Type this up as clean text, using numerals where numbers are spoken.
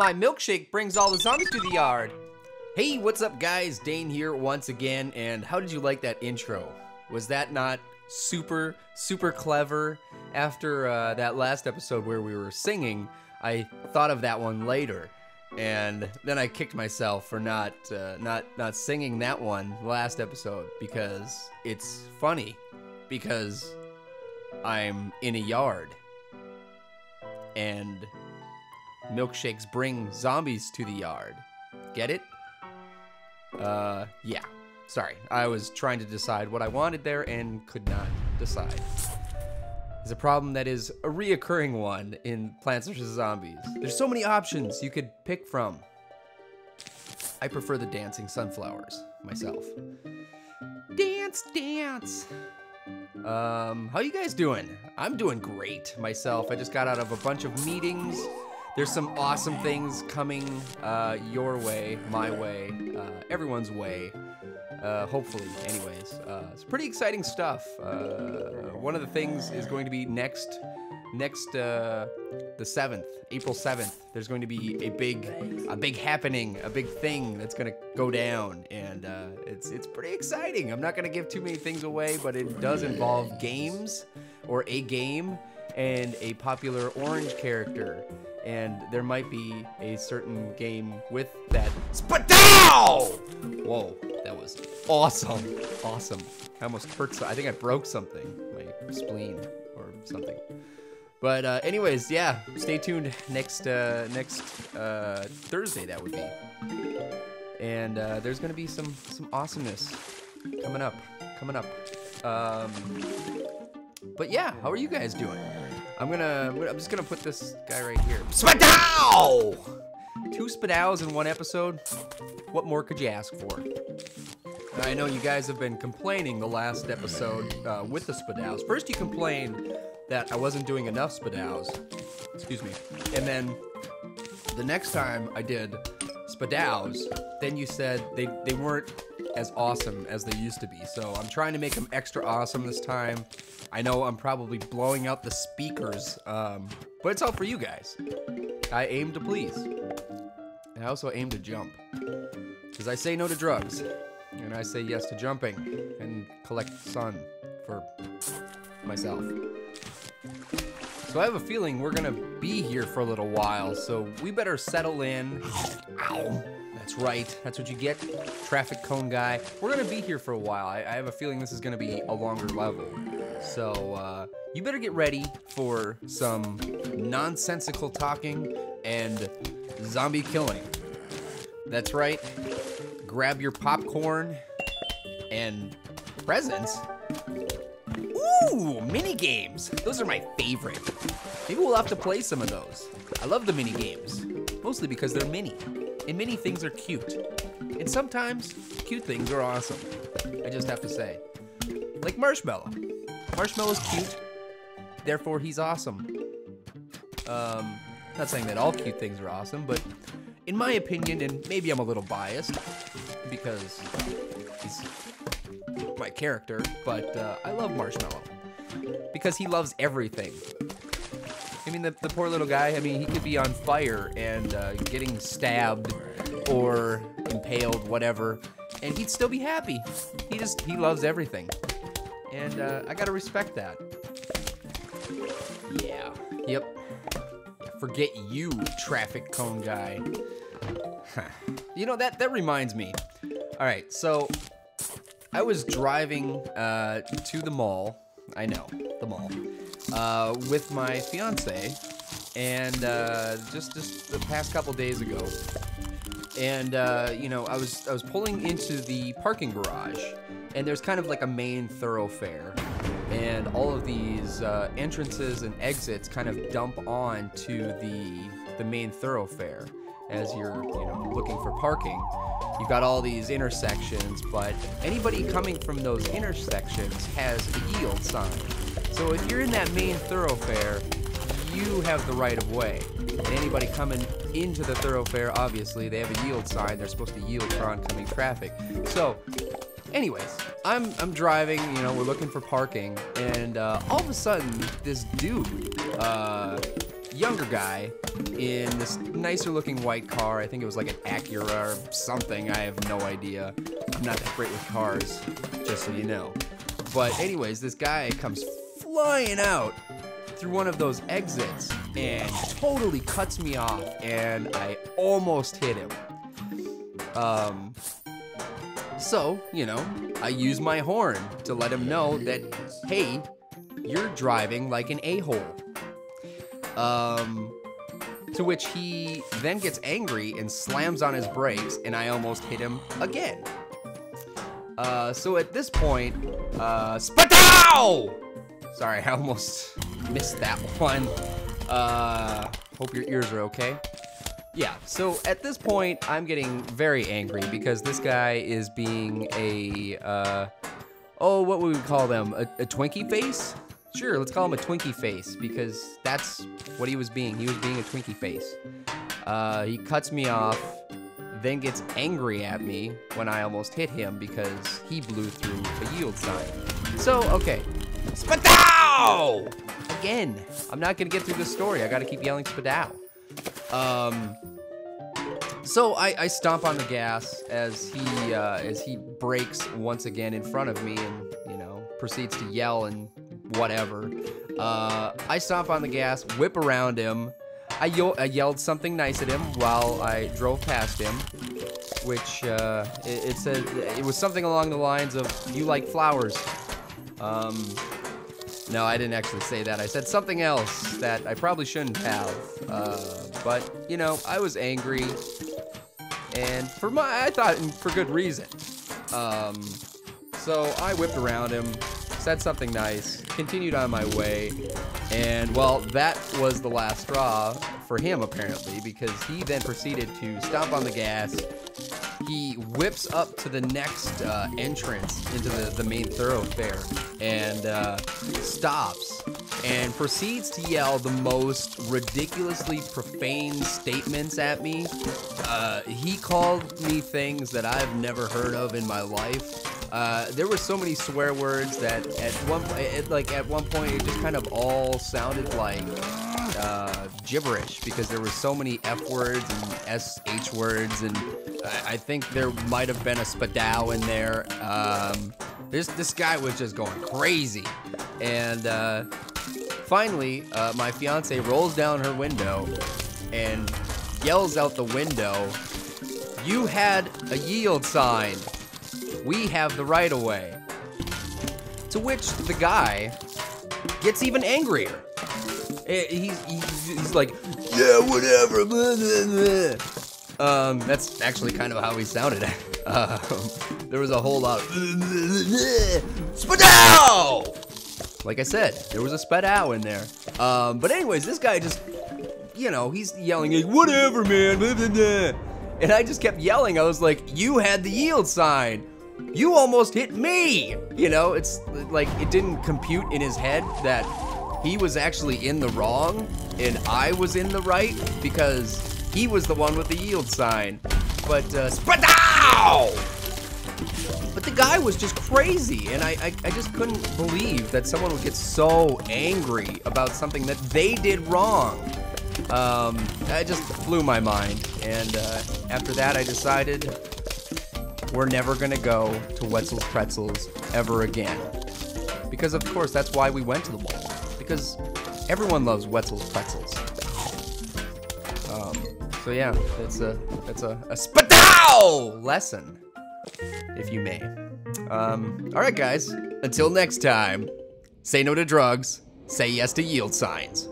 My milkshake brings all the zombies to the yard. Hey, what's up guys? Dane here once again, and how did you like that intro? Was that not super clever? After that last episode where we were singing, I thought of that one later, and then I kicked myself for not singing that one last episode because it's funny, because I'm in a yard, and milkshakes bring zombies to the yard. Get it? Yeah. Sorry, I was trying to decide what I wanted there and could not decide. It's a problem that is a reoccurring one in Plants vs. Zombies. There's so many options you could pick from. I prefer the dancing sunflowers, myself. Dance, dance! How you guys doing? I'm doing great, myself. I just got out of a bunch of meetings. There's some awesome things coming your way, my way, everyone's way. Hopefully, anyways. It's pretty exciting stuff. One of the things is going to be next the 7th, April 7th. There's going to be a big happening, a big thing that's gonna go down, and it's pretty exciting. I'm not gonna give too many things away, but it does involve games, or a game, and a popular orange character. And there might be a certain game with that. Spadow! Whoa, that was awesome. Awesome. I almost hurt. I think I broke something, my spleen or something. But anyways, yeah, stay tuned next Thursday, that would be. And there's gonna be some awesomeness coming up. But yeah, how are you guys doing? I'm just gonna put this guy right here. Spadow! 2 spadows in one episode. What more could you ask for? I know you guys have been complaining the last episode with the spadows. First you complained that I wasn't doing enough spadows. Excuse me. And then the next time I did spadows, then you said they weren't as awesome as they used to be. So I'm trying to make them extra awesome this time. I know I'm probably blowing out the speakers, but it's all for you guys. I aim to please. And I also aim to jump. Because I say no to drugs, and I say yes to jumping, and collect sun for myself. So I have a feeling we're gonna be here for a little while, so we better settle in. Ow. That's right, that's what you get, traffic cone guy. We're gonna be here for a while. I have a feeling this is gonna be a longer level. So, you better get ready for some nonsensical talking and zombie killing. That's right. Grab your popcorn and presents. Ooh, mini games. Those are my favorite. Maybe we'll have to play some of those. I love the mini games, mostly because they're mini. And mini things are cute. And sometimes cute things are awesome. I just have to say. Like Marshmallow. Marshmallow's cute, therefore he's awesome. Not saying that all cute things are awesome, but in my opinion, and maybe I'm a little biased because he's my character, but I love Marshmallow because he loves everything. I mean, the poor little guy, I mean, he could be on fire and getting stabbed or impaled, whatever, and he'd still be happy. He loves everything. And I gotta respect that. Yeah. Yep. Forget you, traffic cone guy. You know, that reminds me. All right, so I was driving to the mall. I know, the mall. With my fiance, and just the past couple days ago. And you know, I was pulling into the parking garage. And there's kind of like a main thoroughfare, and all of these entrances and exits kind of dump on to the main thoroughfare as you're looking for parking. You've got all these intersections, but anybody coming from those intersections has a yield sign. So if you're in that main thoroughfare, you have the right of way. And anybody coming into the thoroughfare, obviously, they have a yield sign. They're supposed to yield for oncoming traffic. So anyways, I'm driving, we're looking for parking, and all of a sudden, this dude younger guy in this nicer looking white car. I think it was like an Acura or something. I have no idea. I'm not that great with cars, just so you know. But anyways, this guy comes flying out through one of those exits and totally cuts me off, and I almost hit him. So, you know, I use my horn to let him know that, hey, you're driving like an a-hole. To which he then gets angry and slams on his brakes, and I almost hit him again. So at this point, Spatow! Sorry, I almost missed that one. Hope your ears are okay. Yeah, so at this point, I'm getting very angry because this guy is being a, what would we call them? A Twinkie face? Sure, let's call him a Twinkie face because that's what he was being. He was being a Twinkie face. He cuts me off, then gets angry at me when I almost hit him because he blew through a yield sign. So, okay. Spatow! Again, I'm not gonna get through this story. I gotta keep yelling Spatow. So I stomp on the gas as he brakes once again in front of me and, you know, proceeds to yell and whatever. I stomp on the gas, whip around him. I yelled something nice at him while I drove past him, which it was something along the lines of, "You like flowers." No, I didn't actually say that. I said something else that I probably shouldn't have. But, you know, I was angry. And I thought for good reason. So I whipped around him, said something nice, continued on my way. And, well, that was the last straw for him, apparently, because he then proceeded to stomp on the gas. He whips up to the next entrance into the main thoroughfare and stops and proceeds to yell the most ridiculously profane statements at me. He called me things that I've never heard of in my life. There were so many swear words that at one point it just kind of all sounded like gibberish because there were so many F words and SH words, and I think there might have been a Spatow in there. This guy was just going crazy, and finally my fiance rolls down her window and yells out the window, "You had a yield sign. We have the right of way." To which the guy gets even angrier. He's like, "Yeah, whatever." Blah, blah, blah. That's actually kind of how he sounded. There was a whole lot of Spatow! Like I said, there was a Spatow in there. But anyways, this guy just, you know, he's yelling, "Whatever, man." Blah, blah, blah. And I just kept yelling. I was like, "You had the yield sign. You almost hit me." You know, it's like it didn't compute in his head that he was actually in the wrong and I was in the right because he was the one with the yield sign. But Spatow! But the guy was just crazy, and I just couldn't believe that someone would get so angry about something that they did wrong. That just blew my mind, and after that I decided we're never gonna go to Wetzel's Pretzels ever again. Because of course that's why we went to the mall. Because everyone loves Wetzel's Pretzels. So yeah, that's a Spatow lesson, if you may. Alright guys, until next time, say no to drugs, say yes to yield signs.